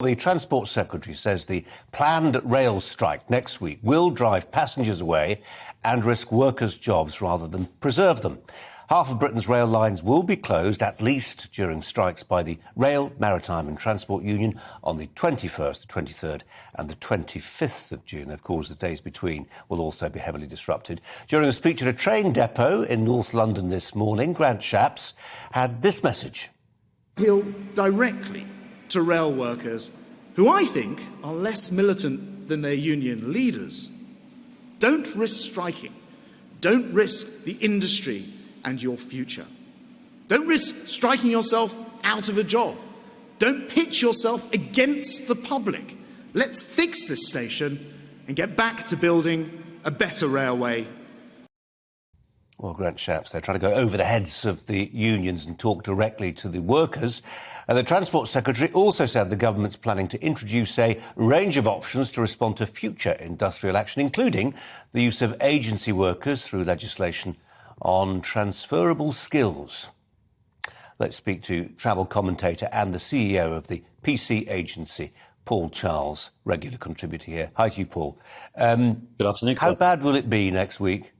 The Transport Secretary says the planned rail strike next week will drive passengers away and risk workers' jobs rather than preserve them. Half of Britain's rail lines will be closed, at least during strikes by the Rail, Maritime and Transport Union on the 21st, 23rd and the 25th of June. Of course, the days between will also be heavily disrupted. During a speech at a train depot in North London this morning, Grant Shapps had this message. Appeal directly to rail workers, who I think are less militant than their union leaders. Don't risk striking. Don't risk the industry and your future. Don't risk striking yourself out of a job. Don't pitch yourself against the public. Let's fix this station and get back to building a better railway. Well, Grant Shapps, they're trying to go over the heads of the unions and talk directly to the workers. And the Transport Secretary also said the government's planning to introduce a range of options to respond to future industrial action, including the use of agency workers through legislation on transferable skills. Let's speak to travel commentator and the CEO of the PC agency, Paul Charles, regular contributor here. Hi to you, Paul. Good afternoon. How bad will it be next week?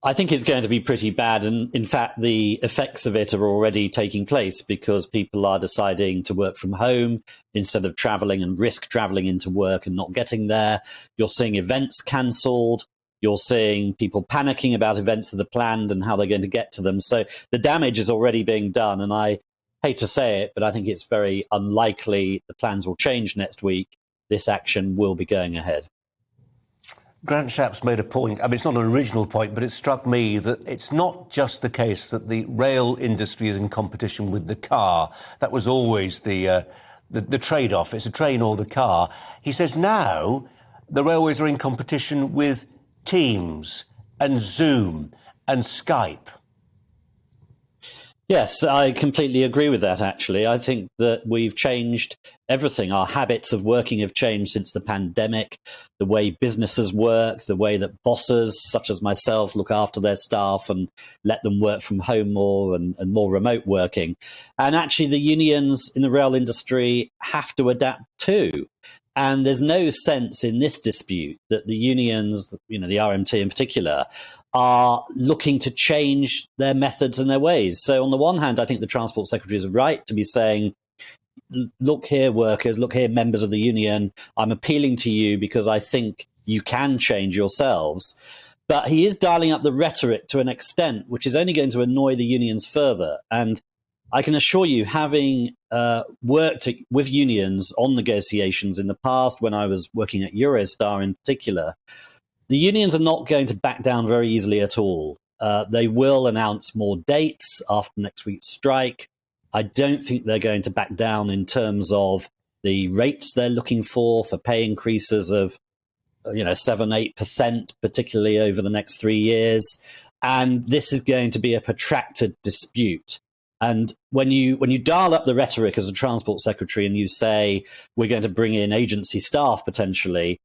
I think it's going to be pretty bad. And in fact, the effects of it are already taking place because people are deciding to work from home instead of travelling and risk travelling into work and not getting there. You're seeing events cancelled. You're seeing people panicking about events that are planned and how they're going to get to them. So the damage is already being done. And I hate to say it, but I think it's very unlikely the plans will change next week. This action will be going ahead. Grant Shapps made a point. I mean, it's not an original point, but it struck me that it's not just the case that the rail industry is in competition with the car. That was always the trade-off. It's a train or the car. He says now the railways are in competition with Teams and Zoom and Skype. Yes, I completely agree with that, actually. I think that we've changed everything. Our habits of working have changed since the pandemic, the way businesses work, the way that bosses, such as myself, look after their staff and let them work from home more and more remote working. And actually, the unions in the rail industry have to adapt too. And there's no sense in this dispute that the unions, the RMT in particular, are looking to change their methods and their ways. So on the one hand, I think the Transport Secretary is right to be saying, look here, workers, look here, members of the union, I'm appealing to you because I think you can change yourselves. But he is dialing up the rhetoric to an extent which is only going to annoy the unions further. And I can assure you, having worked with unions on negotiations in the past, when I was working at Eurostar in particular, the unions are not going to back down very easily at all. They will announce more dates after next week's strike. I don't think they're going to back down in terms of the rates they're looking for pay increases of 7-8%, particularly over the next 3 years. And this is going to be a protracted dispute. And when you dial up the rhetoric as a Transport Secretary and you say we're going to bring in agency staff potentially,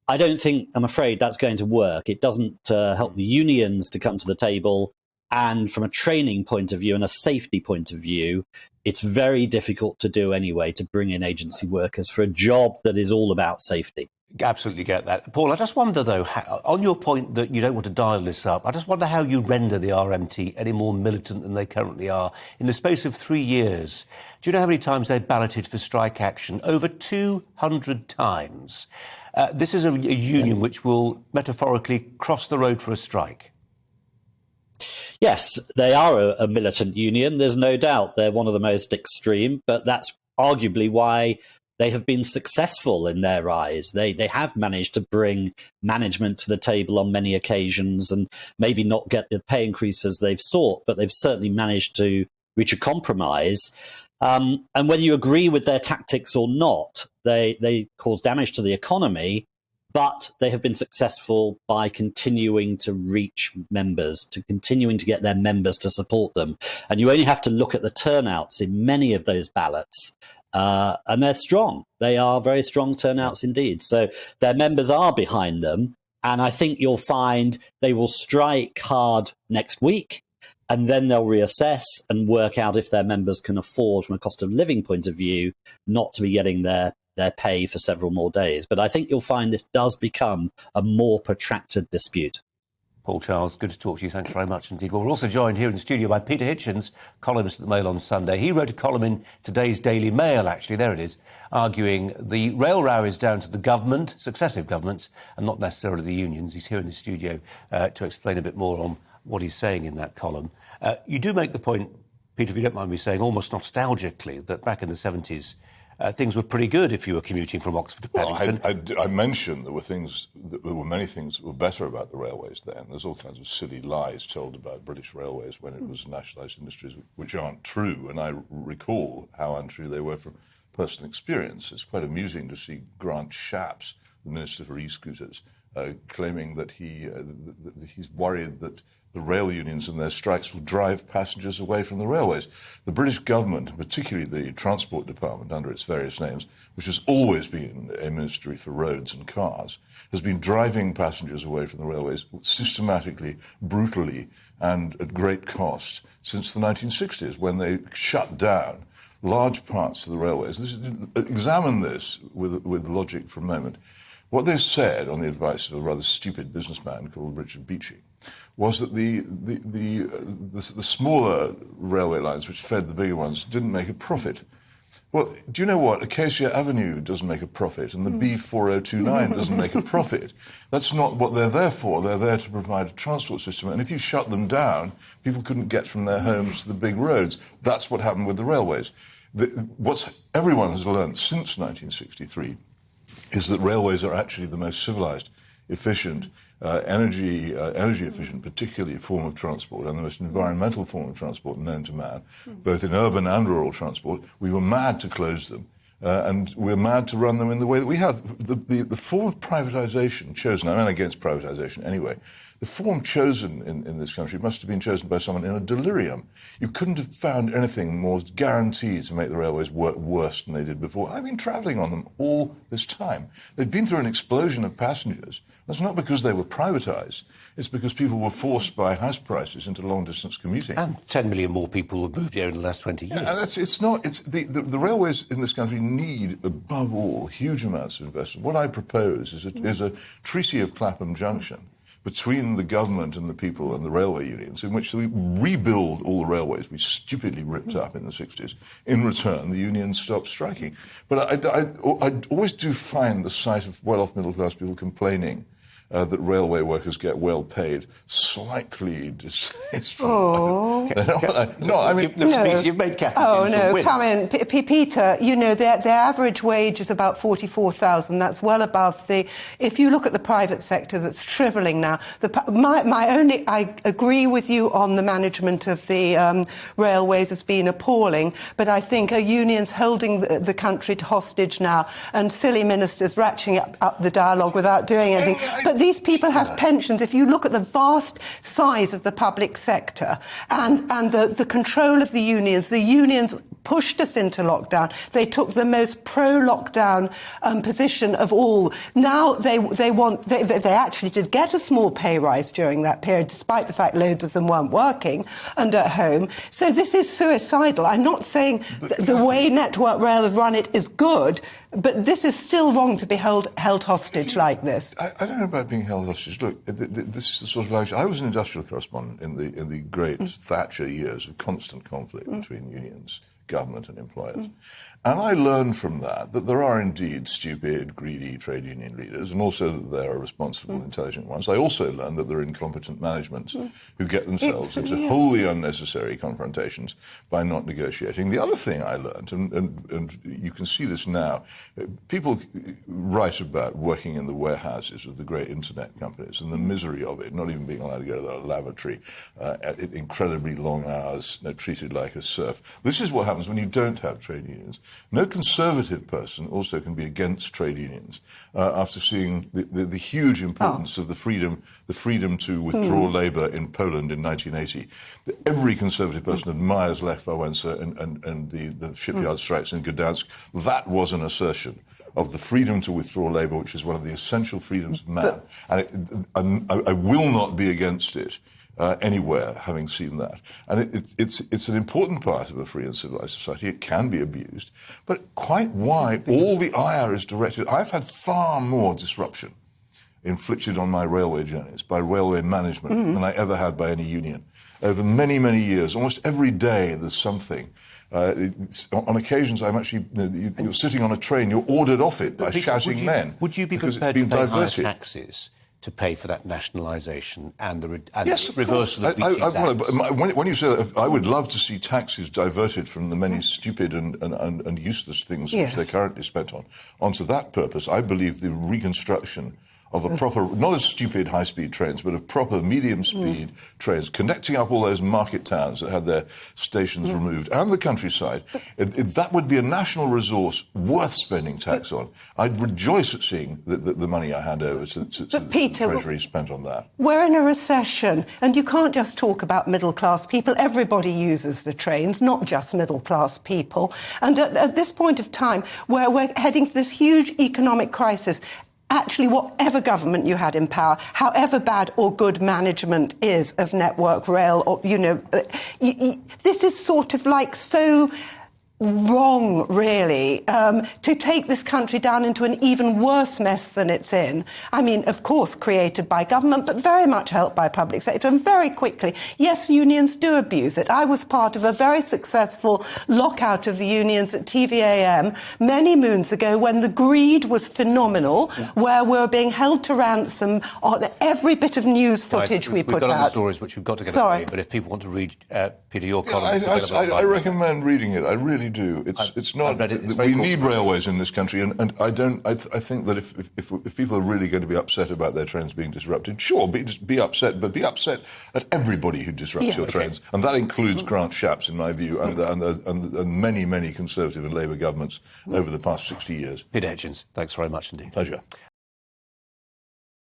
I don't think, I'm afraid, that's going to work. It doesn't help the unions to come to the table. And from a training point of view and a safety point of view, it's very difficult to do anyway, to bring in agency workers for a job that is all about safety. Absolutely get that. Paul, I just wonder, though, on your point that you don't want to dial this up, I just wonder how you render the RMT any more militant than they currently are. In the space of 3 years, do you know how many times they balloted for strike action? Over 200 times. This is a union which will metaphorically cross the road for a strike. Yes, they are a militant union. There's no doubt they're one of the most extreme, but that's arguably why they have been successful in their eyes. They have managed to bring management to the table on many occasions and maybe not get the pay increases they've sought, but they've certainly managed to reach a compromise. And whether you agree with their tactics or not, they cause damage to the economy, but they have been successful by continuing to reach members, to continuing to get their members to support them. And you only have to look at the turnouts in many of those ballots. And they're strong. They are very strong turnouts indeed. So their members are behind them. And I think you'll find they will strike hard next week. and then they'll reassess and work out if their members can afford, from a cost of living point of view, not to be getting their pay for several more days. But I think you'll find this does become a more protracted dispute. Paul Charles, good to talk to you. Thanks very much indeed. Well, we're also joined here in the studio by Peter Hitchens, columnist at the Mail on Sunday. He wrote a column in today's Daily Mail, actually, there it is, arguing the rail row is down to the government, successive governments, and not necessarily the unions. He's here in the studio to explain a bit more on what he's saying in that column. You do make the point, Peter, if you don't mind me saying, almost nostalgically, that back in the 70s, things were pretty good if you were commuting from Oxford to Paddington. Well, I mentioned there were many things that were better about the railways then. There's all kinds of silly lies told about British Railways when it was nationalised industries, which aren't true, and I recall how untrue they were from personal experience. It's quite amusing to see Grant Shapps, the Minister for E-Scooters, claiming that he's worried that the rail unions and their strikes will drive passengers away from the railways. The British government, particularly the Transport Department under its various names, which has always been a ministry for roads and cars, has been driving passengers away from the railways systematically, brutally, and at great cost since the 1960s, when they shut down large parts of the railways. Examine this with logic for a moment. What they said, on the advice of a rather stupid businessman called Richard Beeching, was that the smaller railway lines, which fed the bigger ones, didn't make a profit. Well, do you know what? Acacia Avenue doesn't make a profit, and the B4029 doesn't make a profit. That's not what they're there for. They're there to provide a transport system. And if you shut them down, people couldn't get from their homes to the big roads. That's what happened with the railways. What everyone has learned since 1963 is that railways are actually the most civilized, efficient, energy efficient, particularly form of transport, and the most environmental form of transport known to man, both in urban and rural transport. We were mad to close them, and we're mad to run them in the way that we have. The form of privatisation chosen, I'm against privatisation anyway, the form chosen in this country must have been chosen by someone in a delirium. You couldn't have found anything more guaranteed to make the railways work worse than they did before. I've been travelling on them all this time. They've been through an explosion of passengers. That's not because they were privatised. It's because people were forced by house prices into long-distance commuting. And 10 million more people have moved here in the last 20 years. Yeah, the railways in this country need, above all, huge amounts of investment. What I propose is a treaty of Clapham Junction between the government and the people and the railway unions, in which we rebuild all the railways we stupidly ripped up in the 60s. In return, the unions stop striking. But I always do find the sight of well-off middle-class people complaining that railway workers get well paid slightly distasteful. Oh. You've made Cathy come in. Peter, you know, their average wage is about 44,000. That's well above if you look at the private sector that's shrivelling now. I agree with you on the management of the railways has been appalling, but I think a union's holding the country hostage now, and silly ministers ratcheting up the dialogue without doing anything. But these people have pensions. If you look at the vast size of the public sector and the control of the unions pushed us into lockdown. They took the most pro-lockdown position of all. Now they actually did get a small pay rise during that period, despite the fact loads of them weren't working and at home. So this is suicidal. I'm not saying the way Network Rail have run it is good, but this is still wrong to be held hostage like this. I don't know about being held hostage. Look, this is the sort of language. I was an industrial correspondent in the great Thatcher years of constant conflict between unions, government and employers. And I learned from that there are indeed stupid, greedy trade union leaders, and also that there are responsible, intelligent ones. I also learned that there are incompetent managements who get themselves into wholly unnecessary confrontations by not negotiating. The other thing I learned, and you can see this now, people write about working in the warehouses of the great internet companies and the misery of it, not even being allowed to go to the lavatory, at incredibly long hours, treated like a serf. This is what happens when you don't have trade unions. No conservative person also can be against trade unions after seeing the huge importance of the freedom to withdraw labour in Poland in 1980. Every conservative person admires Lech Wałęsa and the shipyard strikes in Gdansk. That was an assertion of the freedom to withdraw labour, which is one of the essential freedoms of man. And I will not be against it anywhere, having seen that. And it's an important part of a free and civilized society. It can be abused. But quite why all the ire is directed... I've had far more disruption inflicted on my railway journeys by railway management than I ever had by any union. Over many, many years, almost every day there's something. On occasions, I'm actually... You're sitting on a train, you're ordered off it by shouting men. Would you be because prepared it's to been pay higher diverted. taxes to pay for that nationalisation and the Yes, reversal of Beeching's acts? When you say that, I would love to see taxes diverted from the many stupid and useless things which they're currently spent on onto that purpose. I believe the reconstruction of a proper, not as stupid high-speed trains, but of proper medium-speed trains, connecting up all those market towns that had their stations removed, and the countryside. That would be a national resource worth spending tax on. I'd rejoice at seeing the money I hand over to the Treasury spent on that. We're in a recession, and you can't just talk about middle-class people. Everybody uses the trains, not just middle-class people. And at this point of time, where we're heading for this huge economic crisis, actually, whatever government you had in power, however bad or good management is of Network Rail, or this is sort of like so wrong, really, to take this country down into an even worse mess than it's in. I mean, of course, created by government, but very much helped by public sector. And very quickly, yes, unions do abuse it. I was part of a very successful lockout of the unions at TVAM many moons ago when the greed was phenomenal, where we were being held to ransom on every bit of news footage we put out. We've got other stories which we've got to get away, but if people want to read, Peter, your column... I recommend reading it. I really do. It's not. We need railways in this country, and I think that if people are really going to be upset about their trains being disrupted, sure, be upset, but be upset at everybody who disrupts your trains, and that includes Grant Shapps, in my view, and many Conservative and Labour governments over the past 60 years. Peter Hitchens, thanks very much indeed. Pleasure.